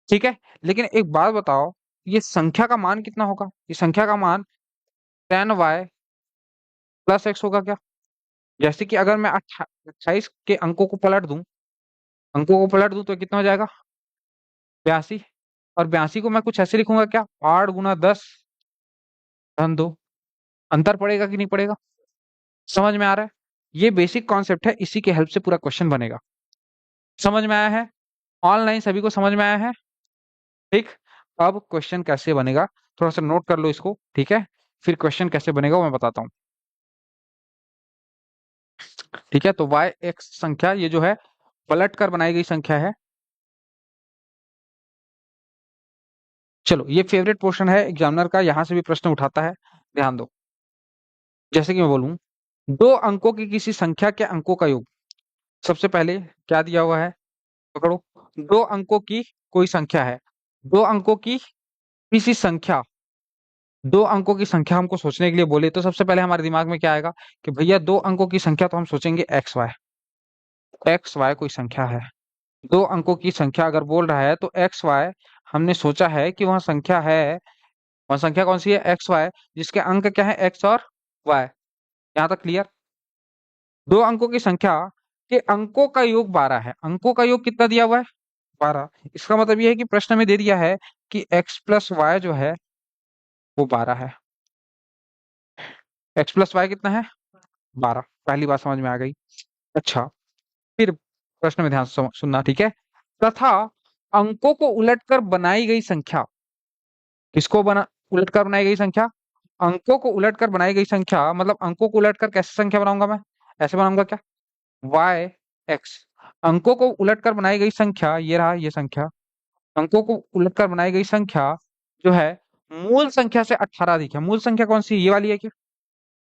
ठीक है। लेकिन एक बात बताओ, ये संख्या का मान कितना होगा? ये संख्या का मान 10y प्लस एक्स होगा क्या? जैसे कि अगर मैं 28 के अंकों को पलट दूं, अंकों को पलट दूं तो कितना हो जाएगा? 82। और 82 को मैं कुछ ऐसे लिखूंगा क्या? 8 गुना 10 धन 2। अंतर पड़ेगा कि नहीं पड़ेगा? समझ में आ रहा है? ये बेसिक कॉन्सेप्ट है, इसी के हेल्प से पूरा क्वेश्चन बनेगा। समझ में आया है? ऑनलाइन सभी को समझ में आया है? ठीक। अब क्वेश्चन कैसे बनेगा, थोड़ा सा नोट कर लो इसको। ठीक है। फिर क्वेश्चन कैसे बनेगा वो मैं बताता हूँ। ठीक है। तो वाई एक्स संख्या ये जो है पलट कर बनाई गई संख्या है। चलो, ये फेवरेट पोर्शन है एग्जामिनर का, यहां से भी प्रश्न उठाता है। ध्यान दो। जैसे कि मैं बोलूं, 2 अंकों की किसी संख्या के अंकों का योग। सबसे पहले क्या दिया हुआ है? पकड़ो। 2 अंकों की कोई संख्या है, 2 अंकों की किसी संख्या, 2 अंकों की संख्या हमको सोचने के लिए बोले, तो सबसे पहले हमारे दिमाग में क्या आएगा कि भैया 2 अंकों की संख्या, तो हम सोचेंगे एक्स वाई। एक्स वाई कोई संख्या है। 2 अंकों की संख्या अगर बोल रहा है तो एक्स वाई, हमने सोचा है कि वह संख्या है। वह संख्या कौन सी है? एक्स वाई, जिसके अंक क्या है? एक्स और वाई। यहाँ तक क्लियर? 2 अंकों की संख्या के अंकों का योग 12 है। अंकों का योग कितना दिया हुआ है? 12। इसका मतलब यह है कि प्रश्न में दे दिया है कि एक्स प्लस वाई जो है वो 12 है। एक्स प्लस वाई कितना है? 12। पहली बात समझ में आ गई। अच्छा, फिर प्रश्न में ध्यान से सुनना। ठीक है। तथा अंकों को उलटकर बनाई गई संख्या, किसको बना, उलटकर बनाई गई संख्या? अंकों को उलटकर बनाई गई संख्या, मतलब अंकों को उलटकर कैसे संख्या बनाऊंगा मैं? ऐसे बनाऊंगा क्या? Y x. अंकों को उलटकर बनाई गई संख्या, ये रहा ये संख्या। अंकों को उलटकर बनाई गई संख्या जो है मूल संख्या से 18 अधिक है। मूल संख्या कौन सी है? ये वाली है क्या?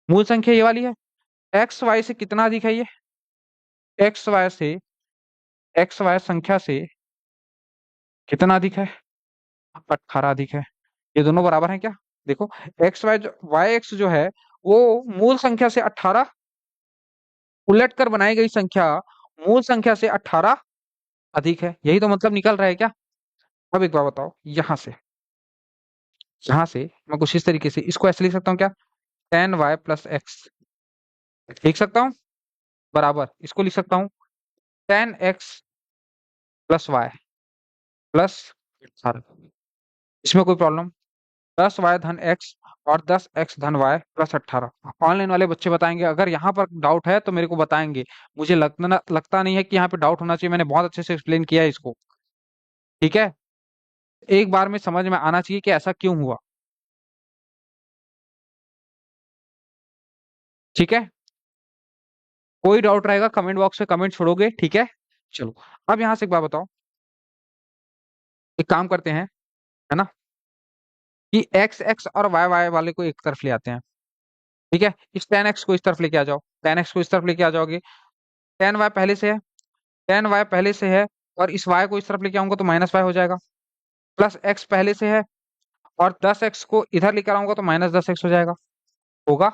मूल संख्या ये वाली है। एक्स वाई से कितना अधिक है ये? एक्स वाई से, एक्स वाई संख्या से कितना अधिक है? 18 अधिक है। ये दोनों बराबर हैं क्या? देखो, एक्स वाई जो, वाई एक्स जो है वो मूल संख्या से 18, उलटकर बनाई गई संख्या मूल संख्या से 18 अधिक है। यही तो मतलब निकल रहा है क्या? अब एक बात बताओ, यहां से मैं कुछ इस तरीके से इसको ऐसे लिख सकता हूँ क्या? 10y प्लस एक्स लिख सकता हूँ, बराबर इसको लिख सकता हूँ 10x प्लस वाई प्लस 18। इसमें कोई प्रॉब्लम? 10y धन x और 10x धन y प्लस 18। ऑनलाइन वाले बच्चे बताएंगे, अगर यहाँ पर डाउट है तो मेरे को बताएंगे। मुझे लगता नहीं है कि यहाँ पे डाउट होना चाहिए, मैंने बहुत अच्छे से एक्सप्लेन किया है इसको। ठीक है, एक बार में समझ में आना चाहिए कि ऐसा क्यों हुआ। ठीक है, कोई डाउट रहेगा कमेंट बॉक्स में कमेंट छोड़ोगे, ठीक है। चलो, अब यहाँ से एक बात बताओ, एक काम करते हैं, है ना, कि एक्स एक्स और वाई वाई वाले को एक तरफ ले आते हैं। ठीक है, इस 10x को इस तरफ लेके आ जाओ, 10x को इस तरफ लेके आ जाओगे, 10y पहले से है, 10y पहले से है, और इस y को इस तरफ लेके आऊंगा तो माइनस वाई हो जाएगा। प्लस x पहले से है, और 10x को इधर लेकर आऊंगा तो माइनस 10x हो जाएगा, होगा।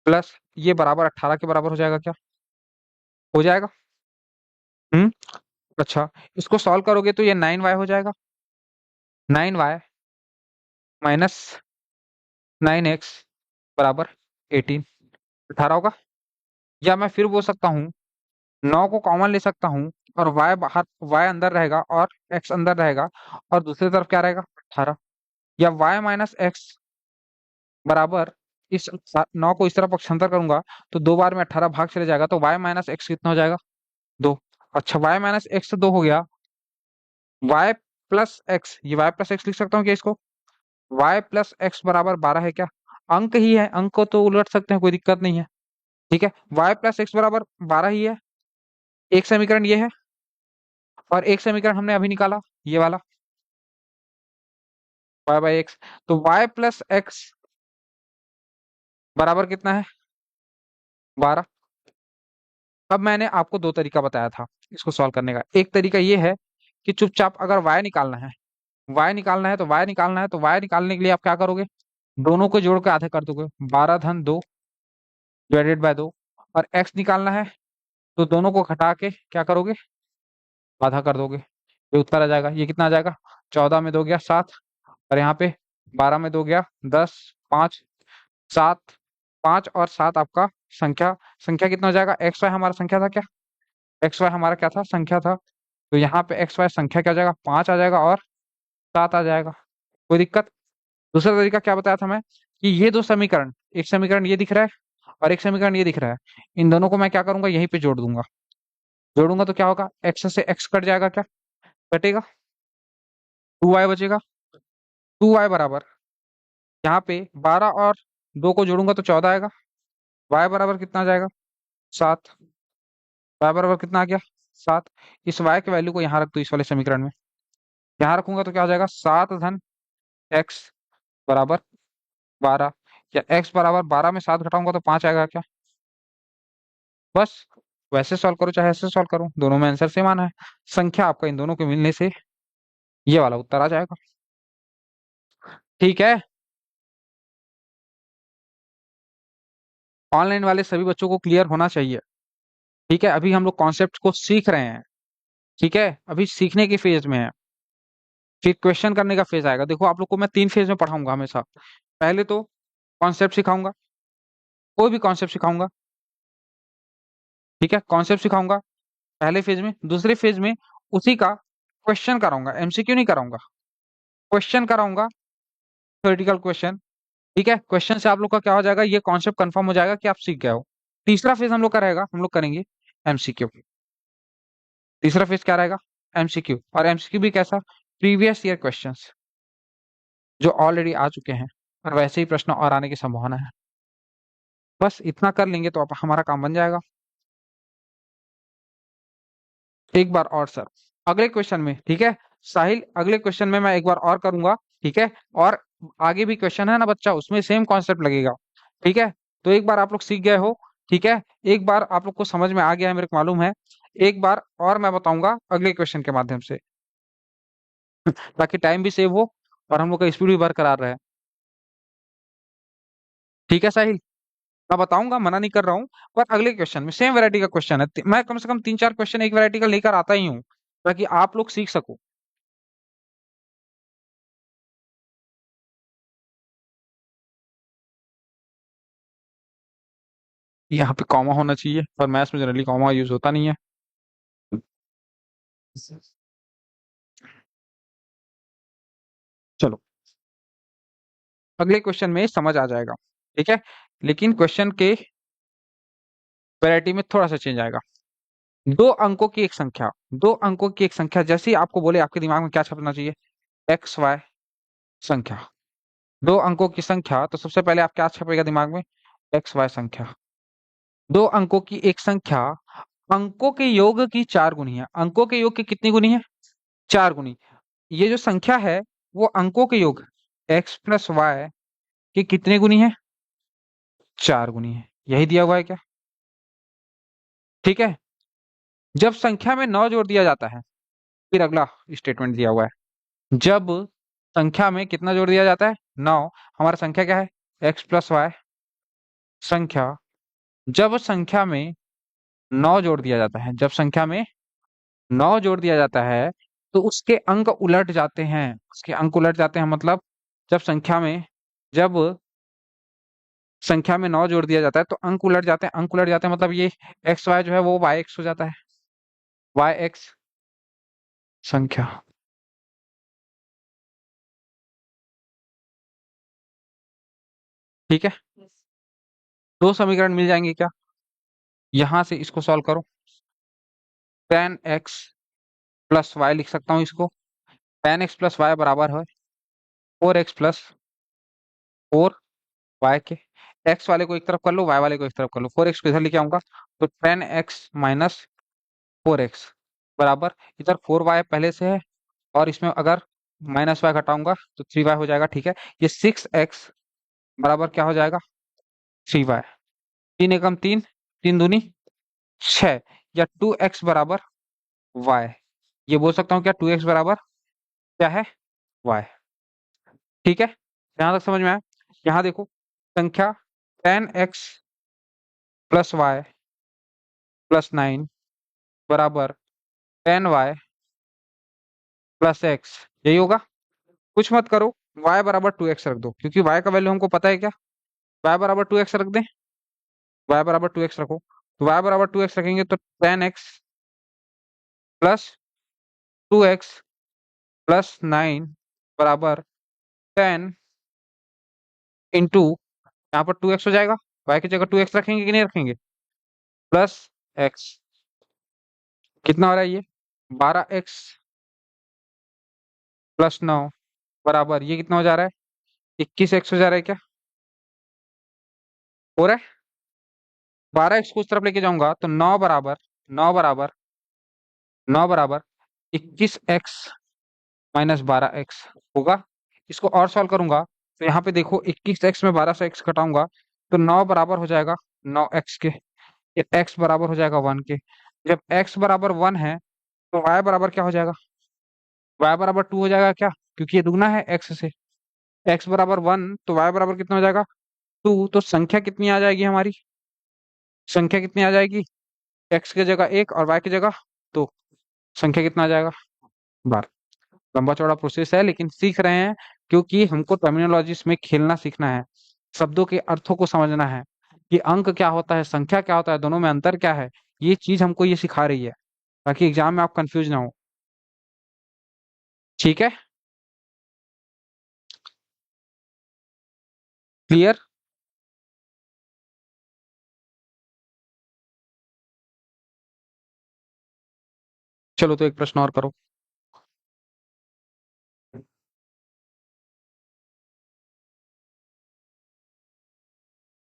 प्लस ये बराबर 18 के बराबर हो जाएगा क्या? हो जाएगा। हम्म। अच्छा, इसको सॉल्व करोगे तो ये 9y हो जाएगा, 9y माइनस 9x बराबर 18, 18 होगा। या मैं फिर बोल सकता हूँ, 9 को कॉमन ले सकता हूँ, और y बाहर, y अंदर रहेगा और x अंदर रहेगा, और दूसरी तरफ क्या रहेगा? 18। या y माइनस एक्स बराबर, इस 9 को इस तरफ पक्षांतर करूंगा तो दो बार में 18 भाग चले जाएगा, तो y माइनस एक्स कितना हो जाएगा? 2। अच्छा, y माइनस एक्स 2 हो गया, y प्लस एक्स, ये y प्लस एक्स लिख सकता हूँ क्या इसको? y प्लस एक्स बराबर 12 है क्या? अंक ही है, अंक को तो उलट सकते हैं, कोई दिक्कत नहीं है। ठीक है, y प्लस एक्स बराबर 12 ही है। एक समीकरण ये है, और एक समीकरण हमने अभी निकाला, ये वाला, y बाई एक्स। तो y प्लस एक्स बराबर कितना है? 12। अब मैंने आपको दो तरीका बताया था इसको सॉल्व करने का। एक तरीका ये है कि चुपचाप अगर y निकालना है, y निकालना है तो y निकालना है, तो y निकालने के लिए आप क्या करोगे? दोनों को जोड़ के आधे कर दोगे, 12 धन 2 डिवाइडेड बाय 2। और x निकालना है तो दोनों को घटा के क्या करोगे? आधा कर दोगे, ये उत्तर आ जाएगा। ये कितना आ जाएगा? 14 में 2 गया 7, और यहाँ पे 12 में 2 गया 10, 5, 7, 5 और 7 आपका संख्या, संख्या कितना हो जाएगा? एक्स वाई हमारा संख्या था क्या? एक्स वाई हमारा क्या था? संख्या था। तो यहाँ पे एक्स वाई संख्या क्या हो जाएगा? 5 आ जाएगा और 7 आ जाएगा। कोई दिक्कत? दूसरा तरीका क्या बताया था मैं, कि ये दो समीकरण, एक समीकरण ये दिख रहा है और एक समीकरण ये दिख रहा है, इन दोनों को मैं क्या करूंगा? यहीं पे जोड़ दूंगा। जोड़ूंगा तो क्या होगा? एक्स से एक्स कट जाएगा क्या? कटेगा, 2y बचेगा। 2y बराबर, यहाँ पे 12 और 2 को जोड़ूंगा तो 14 आएगा। y बराबर कितना आ जाएगा? 7। y बराबर कितना आ गया? 7। इस y के वैल्यू को यहाँ रख दो, इस वाले समीकरण में। यहाँ रखूंगा तो क्या हो जाएगा? 7 धन x बराबर 12। या x बराबर 12 में 7 घटाऊंगा तो 5 आएगा क्या? बस, वैसे सॉल्व करो चाहे ऐसे सॉल्व करो, दोनों में आंसर सेम आना है। संख्या आपका इन दोनों के मिलने से ये वाला उत्तर आ जाएगा। ठीक है, ऑनलाइन वाले सभी बच्चों को क्लियर होना चाहिए। ठीक है, अभी हम लोग कॉन्सेप्ट को सीख रहे हैं। ठीक है, अभी सीखने की फेज में है, फिर क्वेश्चन करने का फेज आएगा। देखो, आप लोग को मैं 3 फेज में पढ़ाऊंगा हमेशा। पहले तो कॉन्सेप्ट सिखाऊंगा, कोई भी कॉन्सेप्ट सिखाऊंगा। ठीक है, कॉन्सेप्ट सिखाऊंगा पहले फेज में। दूसरे फेज में उसी का क्वेश्चन कराऊंगा, एमसीक्यू नहीं कराऊंगा, क्वेश्चन कराऊंगा, थ्योरेटिकल क्वेश्चन। ठीक है, क्वेश्चन से आप लोग का क्या हो जाएगा? ये कॉन्सेप्ट कंफर्म हो जाएगा कि आप सीख गए हो। तीसरा फेज हम लोग का रहेगा, हम लोग करेंगे एमसीक्यू। तीसरा फेज क्या रहेगा? एमसीक्यू। और एमसीक्यू भी कैसा? प्रीवियस ईयर क्वेश्चंस जो ऑलरेडी आ चुके हैं, और वैसे ही प्रश्न और आने की संभावना है। बस इतना कर लेंगे तो हमारा काम बन जाएगा। एक बार और सर, अगले क्वेश्चन में, ठीक है साहिल, अगले क्वेश्चन में मैं एक बार और करूंगा। ठीक है, और आगे भी क्वेश्चन है ना बच्चा, उसमें सेम कॉन्सेप्ट लगेगा। ठीक है, तो एक बार आप लोग सीख गए हो। ठीक है, एक बार आप लोग को समझ में आ गया है, मेरे को मालूम है। एक बार और मैं बताऊंगा अगले क्वेश्चन के माध्यम से, ताकि टाइम भी सेव हो और हम लोग का स्पीड भी बरकरार रहे। ठीक है साहिल, मैं बताऊंगा, मना नहीं कर रहा हूँ। पर अगले क्वेश्चन में सेम वैरायटी का क्वेश्चन है, मैं कम से कम 3-4 क्वेश्चन एक वैरायटी का लेकर आता ही हूँ, ताकि आप लोग सीख सको। यहाँ पे कॉमा होना चाहिए, पर मैथ्स में जनरली कॉमा यूज होता नहीं है। चलो, अगले क्वेश्चन में समझ आ जाएगा। ठीक है, लेकिन क्वेश्चन के वैरायटी में थोड़ा सा चेंज आएगा। दो अंकों की एक संख्या, दो अंकों की एक संख्या, जैसे ही आपको बोले आपके दिमाग में क्या छपना चाहिए? एक्स वाई संख्या। दो अंकों की संख्या, तो सबसे पहले आप क्या छपेगा दिमाग में? एक्स वाई संख्या। दो अंकों की एक संख्या अंकों के योग की चार गुनी है। अंकों के योग की कितनी गुनी है? चार गुनी। ये जो संख्या है वो अंकों के योग एक्स प्लस वाई के कितने गुनी है? चार गुनी है। यही दिया हुआ है क्या? ठीक है। जब संख्या में नौ जोड़ दिया जाता है, फिर अगला स्टेटमेंट दिया हुआ है। जब संख्या में कितना जोड़ दिया जाता है? नौ। हमारा संख्या क्या है? एक्स प्लस वाई संख्या। जब संख्या में नौ जोड़ दिया जाता है, जब संख्या में नौ जोड़ दिया जाता है, तो उसके अंक उलट जाते हैं। उसके अंक उलट जाते हैं मतलब, जब संख्या में जब संख्या में नौ जोड़ दिया जाता है तो अंक उलट जाते हैं। अंक उलट जाते हैं मतलब ये एक्स वाई जो है वो वाई एक्स हो जाता है। वाई एक्स संख्या। ठीक है, दो समीकरण मिल जाएंगे क्या? यहां से इसको सॉल्व करो। टेन एक्स प्लस वाई लिख सकता हूँ इसको। टेन एक्स प्लस वाई बराबर है four x plus four y के। एक्स वाले को एक तरफ कर लो, वाई वाले को एक तरफ कर लो। फोर एक्स को इधर लेके आऊंगा तो ten x minus four x बराबर, इधर फोर वाई पहले से है और इसमें अगर माइनस वाई घटाऊंगा तो थ्री वाई हो जाएगा। ठीक है, ये सिक्स एक्स बराबर क्या हो जाएगा? Three y. तीन एकम तीन, तीन दूनी छह, या टू एक्स बराबर वाई। ये बोल सकता हूँ क्या? टू एक्स बराबर क्या है? वाई। ठीक है, यहाँ तक समझ में आया? यहाँ देखो, संख्या ten x plus y plus nine बराबर टेन वाई प्लस एक्स, यही होगा। कुछ मत करो, y बराबर टू एक्स रख दो, क्योंकि y का वैल्यू हमको पता है क्या? y बराबर टू एक्स रख दें। y बराबर टू एक्स रखो, तो y बराबर टू एक्स रखेंगे तो ten x plus two x plus nine बराबर टेन इंटू, यहाँ पर टू एक्स हो जाएगा। y की जगह टू एक्स रखेंगे कि नहीं रखेंगे? Plus x. कितना हो रहा है ये? बारह एक्स प्लस नौ बराबर, ये कितना हो जा रहा है? इक्कीस एक्स हो जा रहा है क्या? हो रहा है। बारह एक्स को उस तरफ लेके जाऊंगा तो नौ बराबर, नौ बराबर, नौ बराबर इक्कीस एक्स माइनस बारह एक्स होगा। इसको और सॉल्व करूंगा तो यहाँ पे देखो, इक्कीस एक्स में बारह से एक्स घटाऊंगा तो नौ बराबर हो जाएगा नौ एक्स के। ये एक्स बराबर हो जाएगा वन के। जब एक्स बराबर वन है तो वाई बराबर क्या हो जाएगा? वाई बराबर टू हो जाएगा क्या? क्योंकि ये दुगना है एक्स से। एक्स बराबर वन तो वाई बराबर कितना हो जाएगा? टू। तो संख्या कितनी आ जाएगी हमारी? संख्या कितनी आ जाएगी? एक्स की जगह एक और वाई की जगह तो संख्या कितना आ जाएगा? बारह। लंबा चौड़ा प्रोसेस है लेकिन सीख रहे हैं, क्योंकि हमको टर्मिनोलॉजीज में खेलना सीखना है। शब्दों के अर्थों को समझना है कि अंक क्या होता है, संख्या क्या होता है, दोनों में अंतर क्या है। ये चीज हमको ये सिखा रही है, ताकि एग्जाम में आप कंफ्यूज ना हो। ठीक है, क्लियर? चलो, तो एक प्रश्न और करो।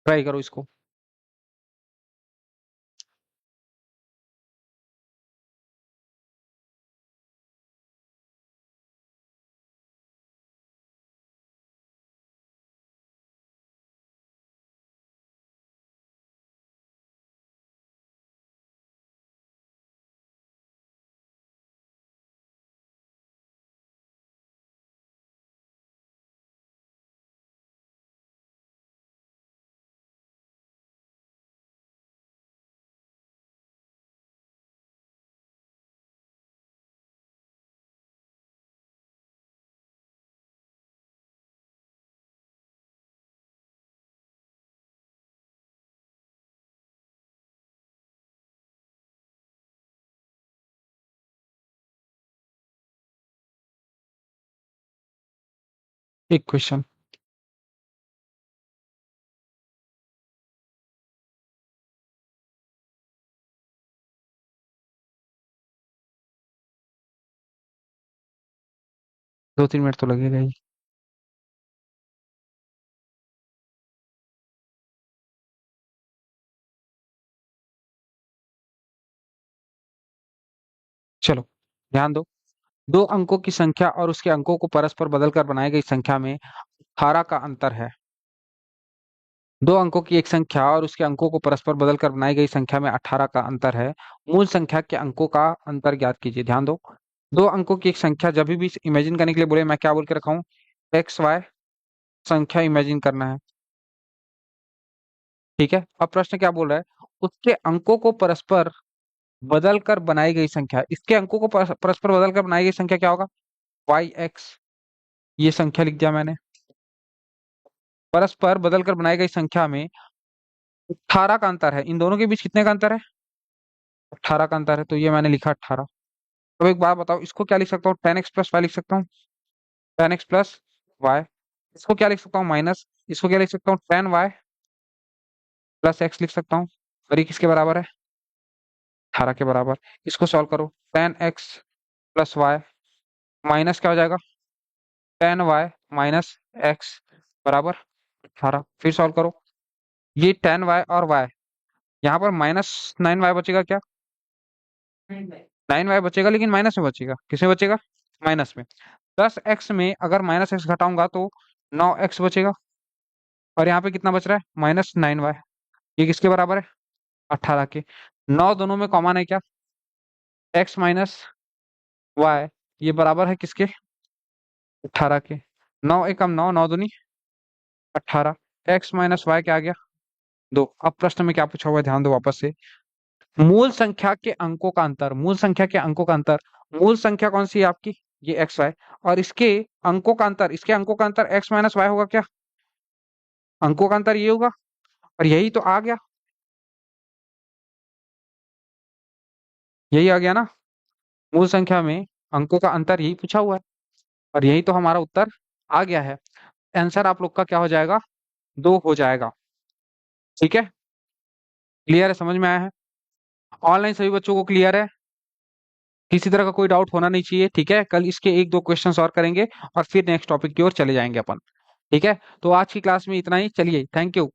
ट्राई करो इसको। एक क्वेश्चन। 2-3 मिनट तो लगेगा ही। चलो ध्यान दो। दो अंकों की संख्या और उसके अंकों को परस्पर बदलकर बनाई गई संख्या में 18 का अंतर है। दो अंकों की एक संख्या और उसके अंकों को परस्पर बदलकर बनाई गई संख्या में 18 का अंतर है। मूल संख्या के अंकों का अंतर ज्ञात कीजिए। ध्यान दो। दो अंकों की एक संख्या, जब भी इमेजिन करने के लिए बोले मैं क्या बोल के रखा हूँ, एक्स वाई संख्या इमेजिन करना है। ठीक है, अब प्रश्न क्या बोल रहा है, उसके अंकों को परस्पर बदलकर बनाई गई संख्या। इसके अंकों को परस्पर बदलकर बनाई गई संख्या क्या होगा, वाई एक्स। ये संख्या लिख दिया मैंने। परस्पर बदलकर बनाई गई संख्या में 18 का अंतर है। इन दोनों के बीच कितने का अंतर है, 18 का अंतर है, तो ये मैंने लिखा 18। अब एक बात बताओ, इसको क्या लिख सकता हूँ, 10x+y लिख सकता हूँ, 10x+y। इसको क्या लिख सकता हूँ, माइनस, इसको क्या लिख सकता हूँ, 10y+x लिख सकता हूँ। और ये किसके बराबर है, 18 के बराबर। इसको सॉल्व करो, 10x+y माइनस क्या हो जाएगा, 10y-x बराबर 18। फिर सॉल्व करो, ये 10y और y, यहाँ पर -9y बचेगा क्या, 9y बचेगा, लेकिन माइनस में बचेगा, किसमें बचेगा, माइनस में। 10x में अगर -x घटाऊंगा तो 9x बचेगा। और यहाँ पे कितना बच रहा है, -9y। ये किसके बराबर है, 18 के। 9 दोनों में कॉमन है क्या, x-y, ये बराबर है किसके, 18 के। 9 एकम 9, 9 दूनी 18। x-y क्या आ गया, 2। अब प्रश्न में क्या पूछा हुआ है, ध्यान दो वापस से। मूल संख्या के अंकों का अंतर, मूल संख्या के अंकों का अंतर। मूल संख्या कौन सी है आपकी, ये एक्स वाई, और इसके अंकों का अंतर, इसके अंकों का अंतर x-y होगा क्या, अंकों का अंतर ये होगा। और यही तो आ गया, यही आ गया ना, मूल संख्या में अंकों का अंतर, यही पूछा हुआ है। और यही तो हमारा उत्तर आ गया है। आंसर आप लोग का क्या हो जाएगा, 2 हो जाएगा। ठीक है, क्लियर है, समझ में आया है। ऑनलाइन सभी बच्चों को क्लियर है, किसी तरह का कोई डाउट होना नहीं चाहिए। ठीक है, कल इसके 1-2 क्वेश्चंस और करेंगे और फिर नेक्स्ट टॉपिक की ओर चले जाएंगे अपन। ठीक है, तो आज की क्लास में इतना ही, चलिए, थैंक यू।